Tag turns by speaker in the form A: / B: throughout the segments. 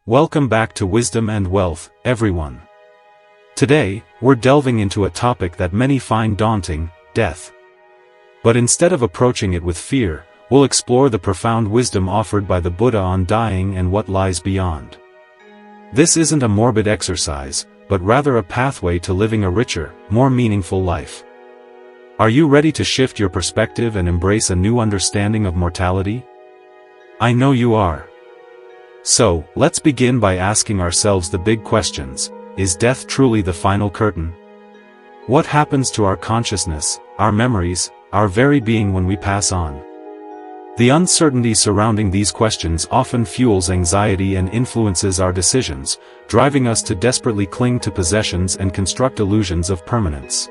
A: Welcome back to Wisdom and Wealth, everyone. Today, we're delving into a topic that many find daunting, death. But instead of approaching it with fear, we'll explore the profound wisdom offered by the Buddha on dying and what lies beyond. This isn't a morbid exercise, but rather a pathway to living a richer, more meaningful life. Are you ready to shift your perspective and embrace a new understanding of mortality? I know you are. So, let's begin by asking ourselves the big questions. Is death truly the final curtain? What happens to our consciousness, our memories, our very being when we pass on? The uncertainty surrounding these questions often fuels anxiety and influences our decisions, driving us to desperately cling to possessions and construct illusions of permanence.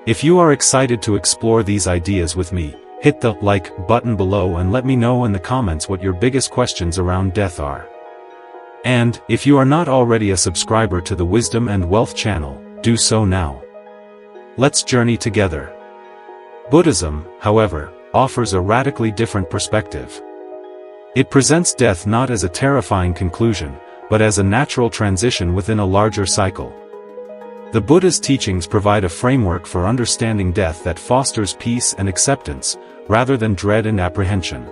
A: If you are excited to explore these ideas with me, hit the like button below and let me know in the comments what your biggest questions around death are. And, if you are not already a subscriber to the Wisdom and Wealth channel, do so now. Let's journey together. Buddhism, however, offers a radically different perspective. It presents death not as a terrifying conclusion, but as a natural transition within a larger cycle. The Buddha's teachings provide a framework for understanding death that fosters peace and acceptance, rather than dread and apprehension.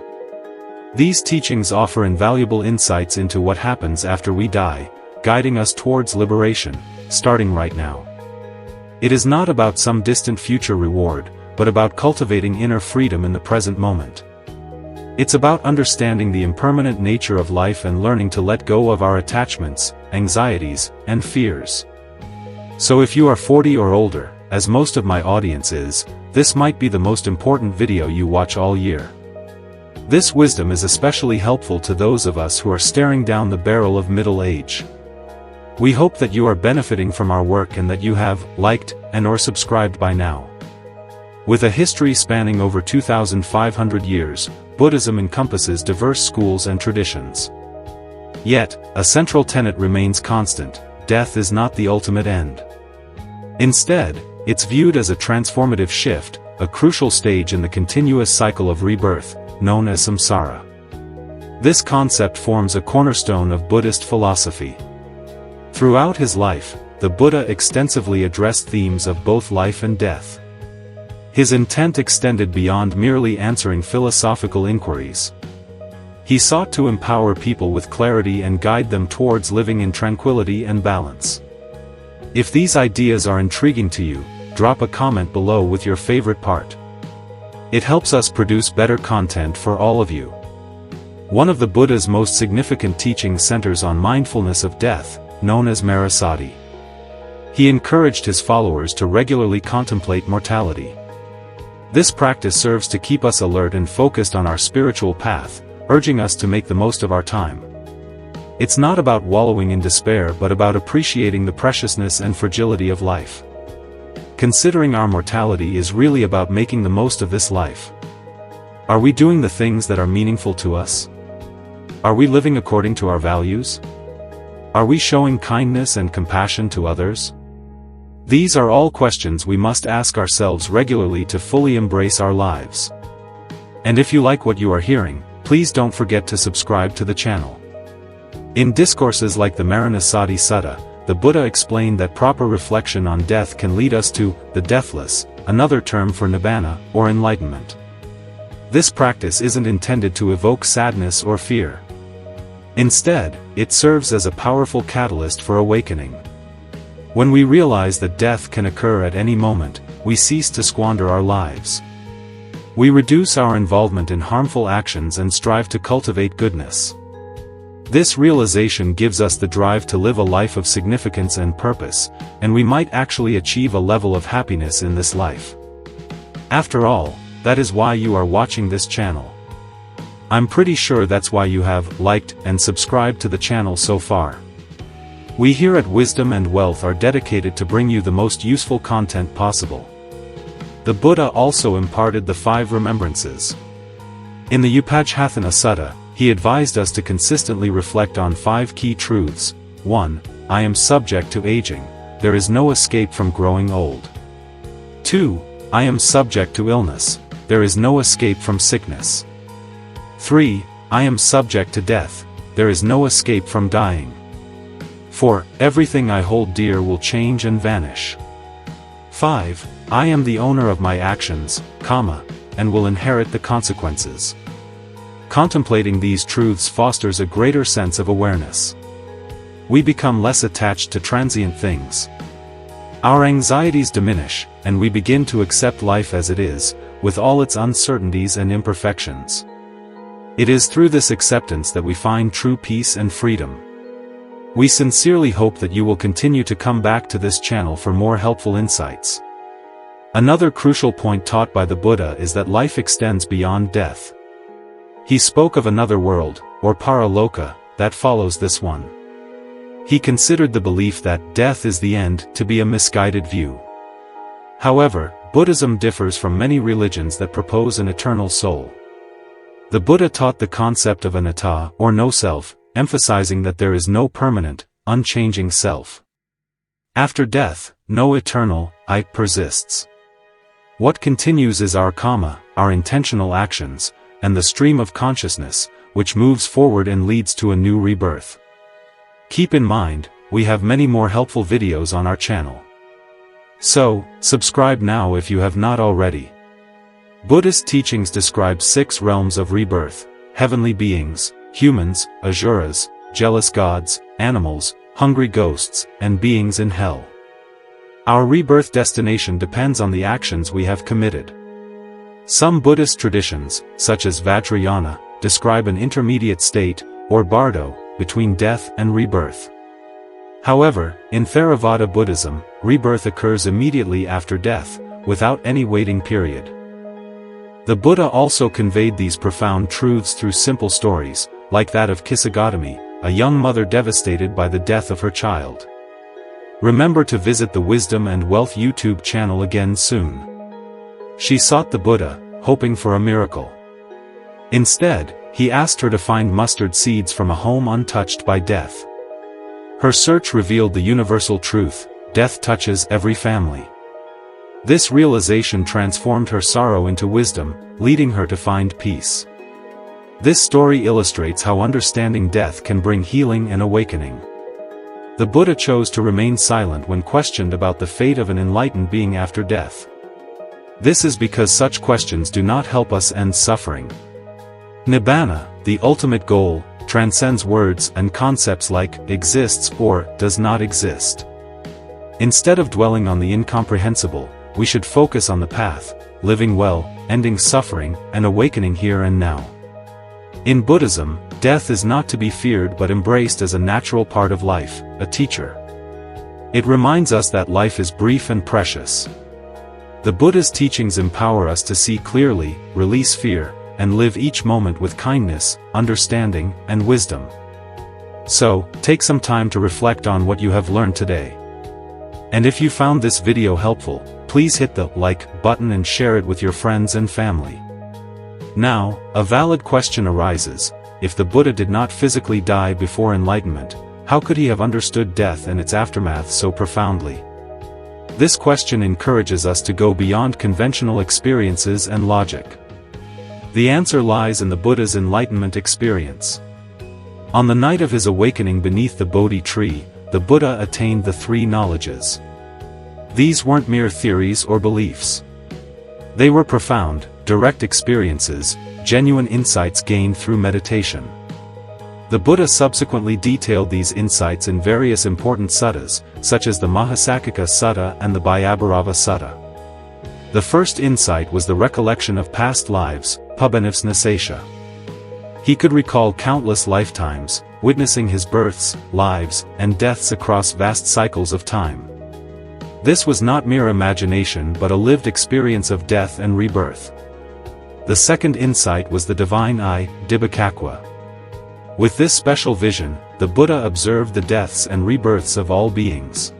A: These teachings offer invaluable insights into what happens after we die, guiding us towards liberation, starting right now. It is not about some distant future reward, but about cultivating inner freedom in the present moment. It's about understanding the impermanent nature of life and learning to let go of our attachments, anxieties, and fears. So if you are 40 or older, as most of my audience is, this might be the most important video you watch all year. This wisdom is especially helpful to those of us who are staring down the barrel of middle age. We hope that you are benefiting from our work and that you have liked and/or subscribed by now. With a history spanning over 2,500 years, Buddhism encompasses diverse schools and traditions. Yet, a central tenet remains constant: death is not the ultimate end. Instead, it's viewed as a transformative shift, a crucial stage in the continuous cycle of rebirth, known as samsara. This concept forms a cornerstone of Buddhist philosophy. Throughout his life, the Buddha extensively addressed themes of both life and death. His intent extended beyond merely answering philosophical inquiries. He sought to empower people with clarity and guide them towards living in tranquility and balance. If these ideas are intriguing to you, drop a comment below with your favorite part. It helps us produce better content for all of you. One of the Buddha's most significant teachings centers on mindfulness of death, known as marasati. He encouraged his followers to regularly contemplate mortality. This practice serves to keep us alert and focused on our spiritual path, urging us to make the most of our time. It's not about wallowing in despair but about appreciating the preciousness and fragility of life. Considering our mortality is really about making the most of this life. Are we doing the things that are meaningful to us? Are we living according to our values? Are we showing kindness and compassion to others? These are all questions we must ask ourselves regularly to fully embrace our lives. And if you like what you are hearing, please don't forget to subscribe to the channel. In discourses like the Maranasati Sutta, the Buddha explained that proper reflection on death can lead us to the deathless, another term for nibbana, or enlightenment. This practice isn't intended to evoke sadness or fear. Instead, it serves as a powerful catalyst for awakening. When we realize that death can occur at any moment, we cease to squander our lives. We reduce our involvement in harmful actions and strive to cultivate goodness. This realization gives us the drive to live a life of significance and purpose, and we might actually achieve a level of happiness in this life. After all, that is why you are watching this channel. I'm pretty sure that's why you have liked and subscribed to the channel so far. We here at Wisdom and Wealth are dedicated to bring you the most useful content possible. The Buddha also imparted the 5 remembrances. In the Upajjhāyatthana Sutta, he advised us to consistently reflect on 5 key truths. 1. I am subject to aging. There is no escape from growing old. 2. I am subject to illness. There is no escape from sickness. 3. I am subject to death. there is no escape from dying. For everything I hold dear will change and vanish. 5. I am the owner of my actions, and will inherit the consequences. Contemplating these truths fosters a greater sense of awareness. We become less attached to transient things. Our anxieties diminish, and we begin to accept life as it is, with all its uncertainties and imperfections. It is through this acceptance that we find true peace and freedom. We sincerely hope that you will continue to come back to this channel for more helpful insights. Another crucial point taught by the Buddha is that life extends beyond death. He spoke of another world, or paraloka, that follows this one. He considered the belief that death is the end to be a misguided view. However, Buddhism differs from many religions that propose an eternal soul. The Buddha taught the concept of anatta, or no self, emphasizing that there is no permanent, unchanging self. After death, no eternal I persists. What continues is our karma, our intentional actions, and the stream of consciousness, which moves forward and leads to a new rebirth. Keep in mind, we have many more helpful videos on our channel. So, subscribe now if you have not already. Buddhist teachings describe 6 realms of rebirth: heavenly beings, humans, asuras, jealous gods, animals, hungry ghosts, and beings in hell. Our rebirth destination depends on the actions we have committed. Some Buddhist traditions, such as Vajrayana, describe an intermediate state, or bardo, between death and rebirth. However, in Theravada Buddhism, rebirth occurs immediately after death, without any waiting period. The Buddha also conveyed these profound truths through simple stories, like that of Kisagotami, a young mother devastated by the death of her child. Remember to visit the Wisdom and Wealth YouTube channel again soon. She sought the Buddha, hoping for a miracle. Instead, he asked her to find mustard seeds from a home untouched by death. Her search revealed the universal truth: death touches every family. This realization transformed her sorrow into wisdom, leading her to find peace. This story illustrates how understanding death can bring healing and awakening. The Buddha chose to remain silent when questioned about the fate of an enlightened being after death. This is because such questions do not help us end suffering. Nibbana, the ultimate goal, transcends words and concepts like exists or does not exist. Instead of dwelling on the incomprehensible, we should focus on the path, living well, ending suffering, and awakening here and now. In Buddhism, death is not to be feared but embraced as a natural part of life, a teacher. It reminds us that life is brief and precious. The Buddha's teachings empower us to see clearly, release fear, and live each moment with kindness, understanding, and wisdom. So, take some time to reflect on what you have learned today. And if you found this video helpful, please hit the like button and share it with your friends and family. Now, a valid question arises: if the Buddha did not physically die before enlightenment, how could he have understood death and its aftermath so profoundly? This question encourages us to go beyond conventional experiences and logic. The answer lies in the Buddha's enlightenment experience. On the night of his awakening beneath the Bodhi tree, the Buddha attained the 3 knowledges. These weren't mere theories or beliefs. They were profound, direct experiences, genuine insights gained through meditation. The Buddha subsequently detailed these insights in various important suttas, such as the Mahasaccaka Sutta and the Bhayabharava Sutta. The first insight was the recollection of past lives, Pabbanivsnasesha. He could recall countless lifetimes, witnessing his births, lives, and deaths across vast cycles of time. This was not mere imagination but a lived experience of death and rebirth. The second insight was the divine eye, Dibbakakwa. With this special vision, the Buddha observed the deaths and rebirths of all beings.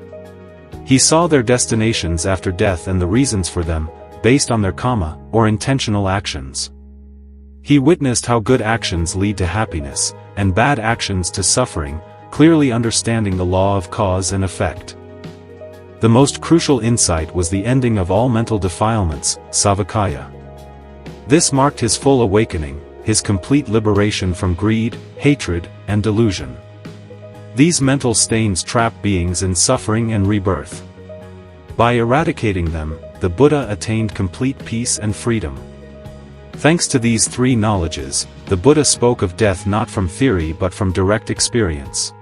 A: He saw their destinations after death and the reasons for them, based on their karma, or intentional actions. He witnessed how good actions lead to happiness, and bad actions to suffering, clearly understanding the law of cause and effect. The most crucial insight was the ending of all mental defilements, savakaya. This marked his full awakening, his complete liberation from greed, hatred, and delusion. These mental stains trap beings in suffering and rebirth. By eradicating them, the Buddha attained complete peace and freedom. Thanks to these three knowledges, the Buddha spoke of death not from theory but from direct experience.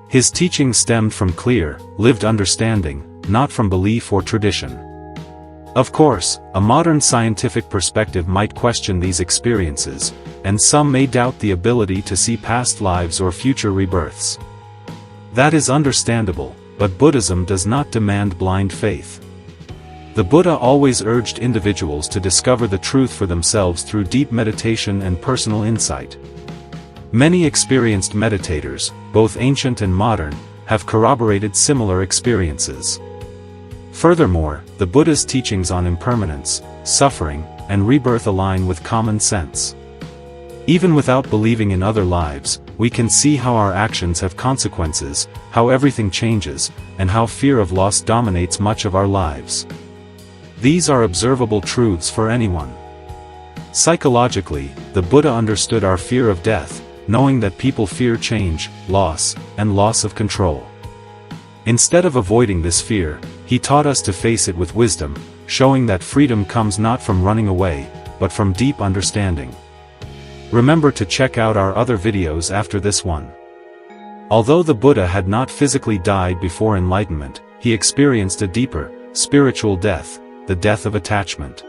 A: His teaching stemmed from clear, lived understanding, not from belief or tradition. Of course, a modern scientific perspective might question these experiences, and some may doubt the ability to see past lives or future rebirths. That is understandable, but Buddhism does not demand blind faith. The Buddha always urged individuals to discover the truth for themselves through deep meditation and personal insight. Many experienced meditators, both ancient and modern, have corroborated similar experiences. Furthermore, the Buddha's teachings on impermanence, suffering, and rebirth align with common sense. Even without believing in other lives, we can see how our actions have consequences, how everything changes, and how fear of loss dominates much of our lives. These are observable truths for anyone. Psychologically, the Buddha understood our fear of death, knowing that people fear change, loss, and loss of control. Instead of avoiding this fear, he taught us to face it with wisdom, showing that freedom comes not from running away, but from deep understanding. Remember to check out our other videos after this one. Although the Buddha had not physically died before enlightenment, he experienced a deeper, spiritual death, the death of attachment.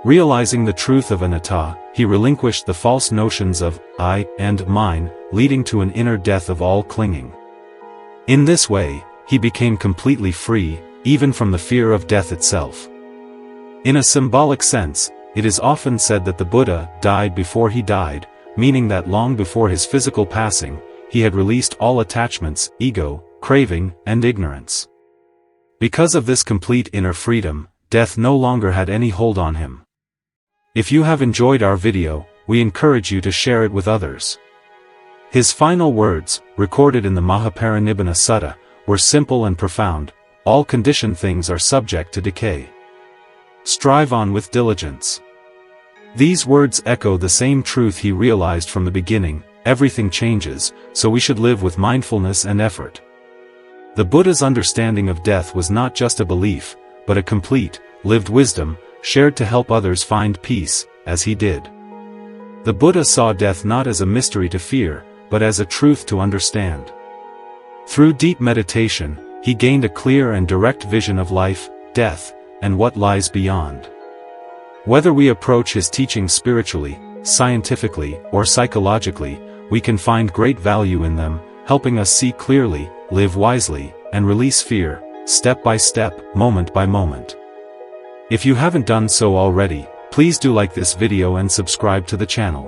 A: Realizing the truth of anatta, he relinquished the false notions of I and mine, leading to an inner death of all clinging. In this way, he became completely free, even from the fear of death itself. In a symbolic sense, it is often said that the Buddha died before he died, meaning that long before his physical passing, he had released all attachments, ego, craving, and ignorance. Because of this complete inner freedom, death no longer had any hold on him. If you have enjoyed our video, we encourage you to share it with others. His final words, recorded in the Mahaparinibbana Sutta, were simple and profound: all conditioned things are subject to decay. Strive on with diligence. These words echo the same truth he realized from the beginning: everything changes, so we should live with mindfulness and effort. The Buddha's understanding of death was not just a belief, but a complete, lived wisdom, shared to help others find peace, as he did. The Buddha saw death not as a mystery to fear, but as a truth to understand. Through deep meditation, he gained a clear and direct vision of life, death, and what lies beyond. Whether we approach his teachings spiritually, scientifically, or psychologically, we can find great value in them, helping us see clearly, live wisely, and release fear, step by step, moment by moment. If you haven't done so already, please do like this video and subscribe to the channel.